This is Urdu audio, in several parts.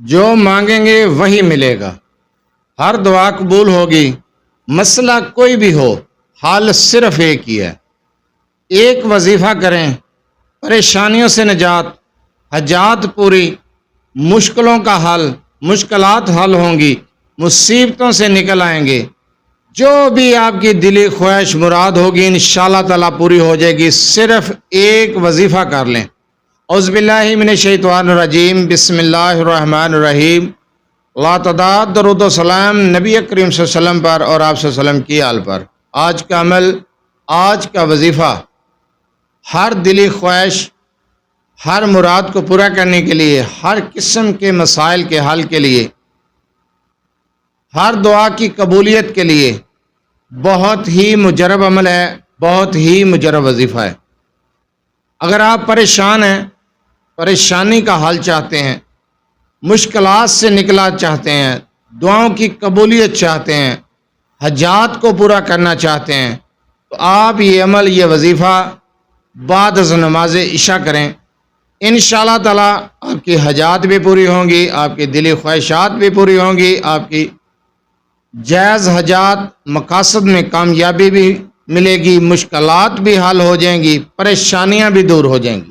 جو مانگیں گے وہی ملے گا، ہر دعا قبول ہوگی، مسئلہ کوئی بھی ہو، حال صرف ایک ہی ہے۔ ایک وظیفہ کریں، پریشانیوں سے نجات، حاجات پوری، مشکلوں کا حل، مشکلات حل ہوں گی، مصیبتوں سے نکل آئیں گے، جو بھی آپ کی دلی خواہش مراد ہوگی انشاءاللہ تعالیٰ پوری ہو جائے گی۔ صرف ایک وظیفہ کر لیں۔ اعوذ باللہ من الشیطان الرجیم، بسم اللہ الرحمن الرحیم۔ اللہ تعداد درود و سلام نبی کریم صلی اللہ علیہ وسلم پر اور آپ صلی اللہ علیہ وسلم کی آل پر۔ آج کا عمل، آج کا وظیفہ، ہر دلی خواہش، ہر مراد کو پورا کرنے کے لیے، ہر قسم کے مسائل کے حل کے لیے، ہر دعا کی قبولیت کے لیے بہت ہی مجرب عمل ہے، بہت ہی مجرب وظیفہ ہے۔ اگر آپ پریشان ہیں، پریشانی کا حل چاہتے ہیں، مشکلات سے نکلا چاہتے ہیں، دعاؤں کی قبولیت چاہتے ہیں، حاجات کو پورا کرنا چاہتے ہیں، تو آپ یہ عمل، یہ وظیفہ بعد از نماز عشاء کریں۔ انشاءاللہ تعالیٰ آپ کی حاجات بھی پوری ہوں گی، آپ کی دلی خواہشات بھی پوری ہوں گی، آپ کی جائز حاجات، مقاصد میں کامیابی بھی ملے گی، مشکلات بھی حل ہو جائیں گی، پریشانیاں بھی دور ہو جائیں گی۔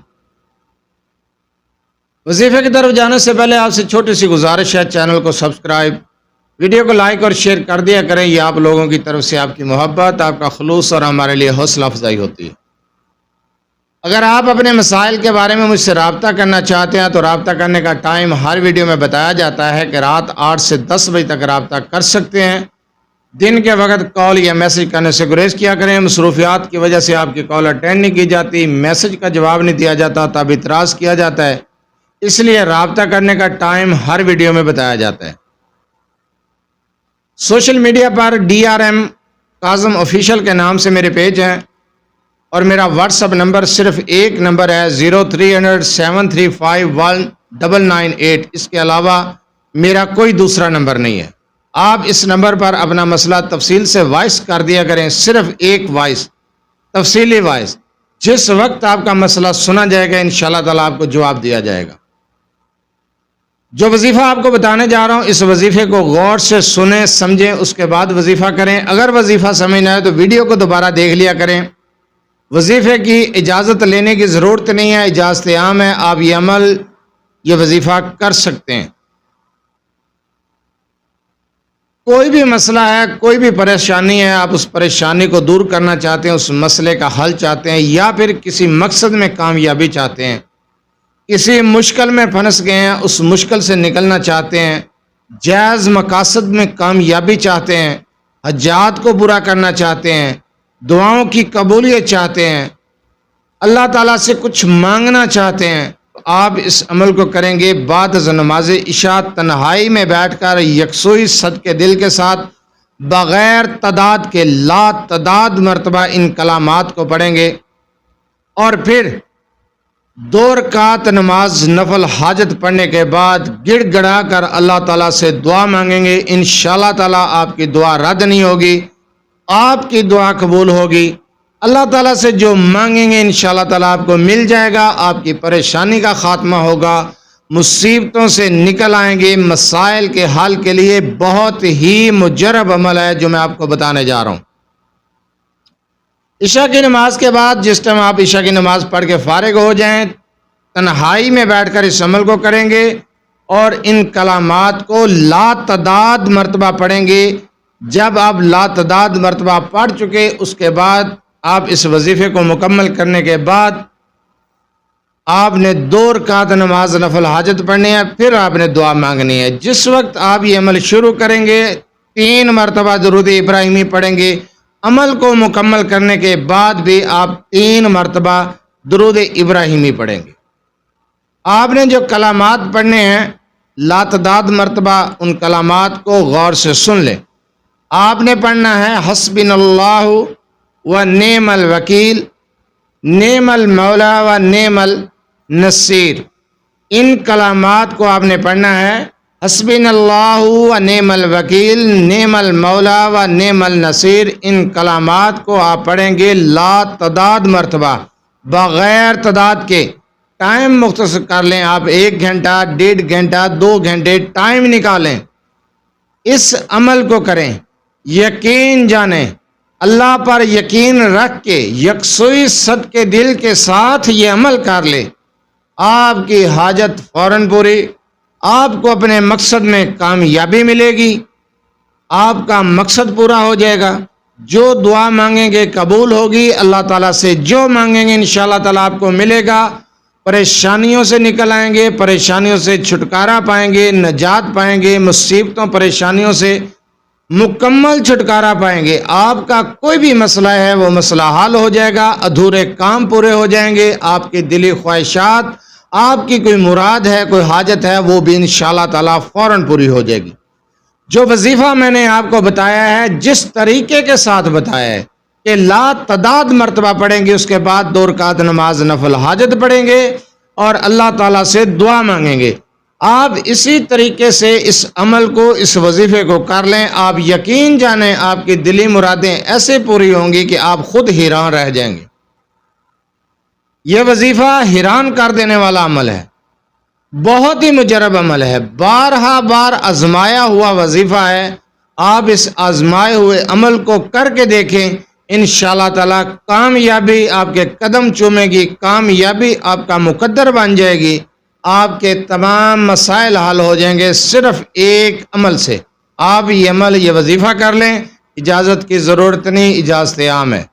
وظیفے کی طرف جانے سے پہلے آپ سے چھوٹی سی گزارش ہے، چینل کو سبسکرائب، ویڈیو کو لائک اور شیئر کر دیا کریں۔ یہ آپ لوگوں کی طرف سے آپ کی محبت، آپ کا خلوص اور ہمارے لیے حوصلہ افزائی ہوتی ہے۔ اگر آپ اپنے مسائل کے بارے میں مجھ سے رابطہ کرنا چاہتے ہیں تو رابطہ کرنے کا ٹائم ہر ویڈیو میں بتایا جاتا ہے کہ رات 8 سے 10 بجے تک رابطہ کر سکتے ہیں۔ دن کے وقت کال یا میسج کرنے سے گریز کیا کریں۔ مصروفیات کی وجہ سے آپ کی کال اٹینڈ نہیں کی جاتی، میسج کا جواب نہیں دیا جاتا، تب اعتراض کیا جاتا ہے، اس لیے رابطہ کرنے کا ٹائم ہر ویڈیو میں بتایا جاتا ہے۔ سوشل میڈیا پر DRM کاظم آفیشیل کے نام سے میرے پیج ہیں، اور میرا واٹس اپ نمبر صرف ایک نمبر ہے 0300735198۔ اس کے علاوہ میرا کوئی دوسرا نمبر نہیں ہے۔ آپ اس نمبر پر اپنا مسئلہ تفصیل سے وائس کر دیا کریں، صرف ایک وائس، تفصیلی وائس۔ جس وقت آپ کا مسئلہ سنا جائے گا انشاءاللہ تعالیٰ آپ کو جواب دیا جائے گا۔ جو وظیفہ آپ کو بتانے جا رہا ہوں، اس وظیفے کو غور سے سنیں، سمجھیں، اس کے بعد وظیفہ کریں۔ اگر وظیفہ سمجھ نہ آئے تو ویڈیو کو دوبارہ دیکھ لیا کریں۔ وظیفے کی اجازت لینے کی ضرورت نہیں ہے، اجازت عام ہے، آپ یہ عمل، یہ وظیفہ کر سکتے ہیں۔ کوئی بھی مسئلہ ہے، کوئی بھی پریشانی ہے، آپ اس پریشانی کو دور کرنا چاہتے ہیں، اس مسئلے کا حل چاہتے ہیں، یا پھر کسی مقصد میں کامیابی چاہتے ہیں، کسی مشکل میں پھنس گئے ہیں، اس مشکل سے نکلنا چاہتے ہیں، جائز مقاصد میں کامیابی چاہتے ہیں، حاجات کو پورا کرنا چاہتے ہیں، دعاؤں کی قبولیت چاہتے ہیں، اللہ تعالیٰ سے کچھ مانگنا چاہتے ہیں، تو آپ اس عمل کو کریں گے بعد از نماز عشاء، تنہائی میں بیٹھ کر یکسوئی صدقے دل کے ساتھ بغیر تعداد کے لا تعداد مرتبہ ان کلمات کو پڑھیں گے، اور پھر 2 رکعت نماز نفل حاجت پڑھنے کے بعد گڑ گڑا کر اللہ تعالیٰ سے دعا مانگیں گے۔ انشاءاللہ تعالیٰ آپ کی دعا رد نہیں ہوگی، آپ کی دعا قبول ہوگی۔ اللہ تعالیٰ سے جو مانگیں گے انشاءاللہ تعالیٰ آپ کو مل جائے گا، آپ کی پریشانی کا خاتمہ ہوگا، مصیبتوں سے نکل آئیں گے۔ مسائل کے حل کے لیے بہت ہی مجرب عمل ہے جو میں آپ کو بتانے جا رہا ہوں۔ عشاء کی نماز کے بعد جس ٹائم آپ عشاء کی نماز پڑھ کے فارغ ہو جائیں، تنہائی میں بیٹھ کر اس عمل کو کریں گے اور ان کلمات کو لا تعداد مرتبہ پڑھیں گے۔ جب آپ لا تعداد مرتبہ پڑھ چکے، اس کے بعد آپ اس وظیفے کو مکمل کرنے کے بعد آپ نے 2 رکعت نماز نفل حاجت پڑھنی ہے، پھر آپ نے دعا مانگنی ہے۔ جس وقت آپ یہ عمل شروع کریں گے 3 مرتبہ درود ابراہیمی پڑھیں گے۔ عمل کو مکمل کرنے کے بعد بھی آپ 3 مرتبہ درود ابراہیمی پڑھیں گے۔ آپ نے جو کلمات پڑھنے ہیں لا تعداد مرتبہ، ان کلمات کو غور سے سن لیں۔ آپ نے پڑھنا ہے حسبنا اللہ و نعم الوکیل، نعم المولا و نعم النصیر۔ ان کلمات کو آپ نے پڑھنا ہے، حسبنا اللہ و نعم الوکیل، نعم المولا و نعم النصیر۔ ان کلمات کو آپ پڑھیں گے لا تعداد مرتبہ، بغیر تعداد کے، ٹائم مختصر کر لیں. آپ 1 گھنٹہ 1.5 گھنٹہ 2 گھنٹے ٹائم نکالیں, اس عمل کو کریں. یقین جانیں, اللہ پر یقین رکھ کے یکسوئی صدقے دل کے ساتھ یہ عمل کر لے, آپ کی حاجت فوراً پوری, آپ کو اپنے مقصد میں کامیابی ملے گی, آپ کا مقصد پورا ہو جائے گا. جو دعا مانگیں گے قبول ہوگی, اللہ تعالیٰ سے جو مانگیں گے انشاءاللہ تعالیٰ آپ کو ملے گا. پریشانیوں سے نکل آئیں گے, پریشانیوں سے چھٹکارا پائیں گے, نجات پائیں گے, مصیبتوں پریشانیوں سے مکمل چھٹکارا پائیں گے. آپ کا کوئی بھی مسئلہ ہے وہ مسئلہ حل ہو جائے گا, ادھورے کام پورے ہو جائیں گے, آپ کی دلی خواہشات, آپ کی کوئی مراد ہے, کوئی حاجت ہے, وہ بھی انشاءاللہ تعالیٰ فوراً پوری ہو جائے گی. جو وظیفہ میں نے آپ کو بتایا ہے, جس طریقے کے ساتھ بتایا ہے کہ لا تعداد مرتبہ پڑھیں گے, اس کے بعد 2 رکعت نماز نفل حاجت پڑھیں گے اور اللہ تعالیٰ سے دعا مانگیں گے. آپ اسی طریقے سے اس عمل کو, اس وظیفے کو کر لیں. آپ یقین جانیں آپ کی دلی مرادیں ایسے پوری ہوں گی کہ آپ خود حیران رہ جائیں گے. یہ وظیفہ حیران کر دینے والا عمل ہے, بہت ہی مجرب عمل ہے, بارہا بار آزمایا ہوا وظیفہ ہے. آپ اس آزمائے ہوئے عمل کو کر کے دیکھیں, انشاءاللہ تعالیٰ کامیابی آپ کے قدم چومے گی, کامیابی آپ کا مقدر بن جائے گی. آپ کے تمام مسائل حل ہو جائیں گے صرف ایک عمل سے. آپ یہ عمل, یہ وظیفہ کر لیں. اجازت کی ضرورت نہیں, اجازت عام ہے.